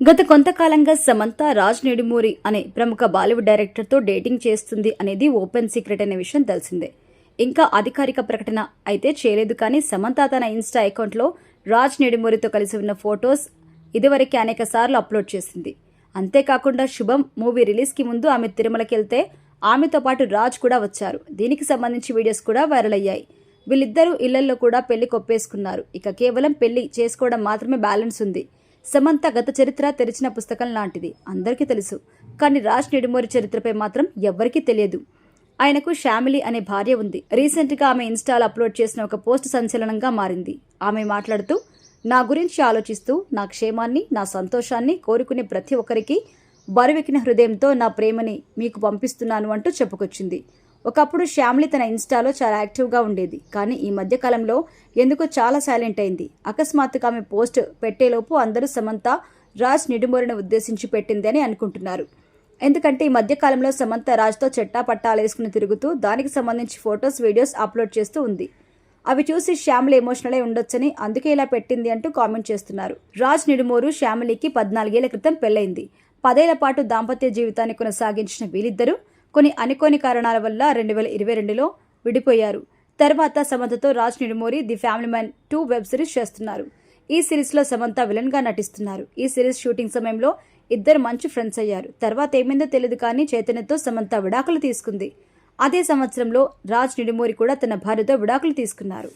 గత కొంతకాలంగా సమంత రాజ్ నిడుమూరి అనే ప్రముఖ బాలీవుడ్ డైరెక్టర్తో డేటింగ్ చేస్తుంది అనేది ఓపెన్ సీక్రెట్ అనే విషయం తెలిసిందే. ఇంకా అధికారిక ప్రకటన అయితే చేయలేదు, కానీ సమంత తన ఇన్స్టా అకౌంట్లో రాజ్ నిడుమూరితో కలిసి ఉన్న ఫొటోస్ ఇదివరకే అనేక సార్లు అప్లోడ్ చేసింది. అంతేకాకుండా శుభం మూవీ రిలీజ్కి ముందు ఆమె తిరుమలకి వెళ్తే ఆమెతో పాటు రాజ్ కూడా వచ్చారు. దీనికి సంబంధించి వీడియోస్ కూడా వైరల్ అయ్యాయి. వీళ్ళిద్దరూ ఇళ్లలో కూడా పెళ్లి కొప్పేసుకున్నారు. ఇక కేవలం పెళ్లి చేసుకోవడం మాత్రమే బ్యాలెన్స్ ఉంది. సమంత గత చరిత్ర తెరిచిన పుస్తకం లాంటిది, అందరికీ తెలుసు. కానీ రాజ్ నిడుమూరి చరిత్రపై మాత్రం ఎవ్వరికీ తెలియదు. ఆయనకు శ్యామిలి అనే భార్య ఉంది. రీసెంట్గా ఆమె ఇన్స్టాలో అప్లోడ్ చేసిన ఒక పోస్ట్ సంచలనంగా మారింది. ఆమె మాట్లాడుతూ, నా గురించి ఆలోచిస్తూ నా క్షేమాన్ని, నా సంతోషాన్ని కోరుకునే ప్రతి ఒక్కరికి బరువెక్కిన హృదయంతో నా ప్రేమని మీకు పంపిస్తున్నాను అంటూ చెప్పుకొచ్చింది. ఒకప్పుడు శ్యామిలి తన ఇన్స్టాలో చాలా యాక్టివ్గా ఉండేది, కానీ ఈ మధ్య కాలంలో ఎందుకో చాలా సైలెంట్ అయింది. అకస్మాత్తుగా ఆమె పోస్ట్ పెట్టేలోపు అందరూ సమంత రాజ్ నిడుమూరిని ఉద్దేశించి పెట్టింది అని అనుకుంటున్నారు. ఎందుకంటే ఈ మధ్య కాలంలో సమంత రాజ్తో చెట్టా పట్టాలు వేసుకుని తిరుగుతూ దానికి సంబంధించి ఫొటోస్, వీడియోస్ అప్లోడ్ చేస్తూ ఉంది. అవి చూసి శ్యామిలి ఎమోషనల్ అయి ఉండొచ్చని, అందుకే ఇలా పెట్టింది అంటూ కామెంట్ చేస్తున్నారు. రాజ్ నిడుమూరు శ్యామిలికి 14 ఏళ్ల క్రితం పెళ్లైంది. 10 ఏళ్ల పాటు దాంపత్య జీవితాన్ని కొనసాగించిన వీళ్ళిద్దరూ కొన్ని అనుకోని కారణాల వల్ల 2022లో విడిపోయారు. తర్వాత సమంతతో Raj Nidimoru the family man 2 web series చేస్తున్నారు. ఈ సిరీస్లో సమంత విలన్ గా నటిస్తున్నారు. ఈ సిరీస్ షూటింగ్ సమయంలో ఇద్దరు మంచి ఫ్రెండ్స్ అయ్యారు. తర్వాత ఏమైందో తెలియదు, కానీ చైతన్యతో సమంత విడాకులు తీసుకుంది. అదే సంవత్సరంలో రాజ్ నిడుమూరి కూడా తన భార్యతో విడాకులు తీసుకున్నారు.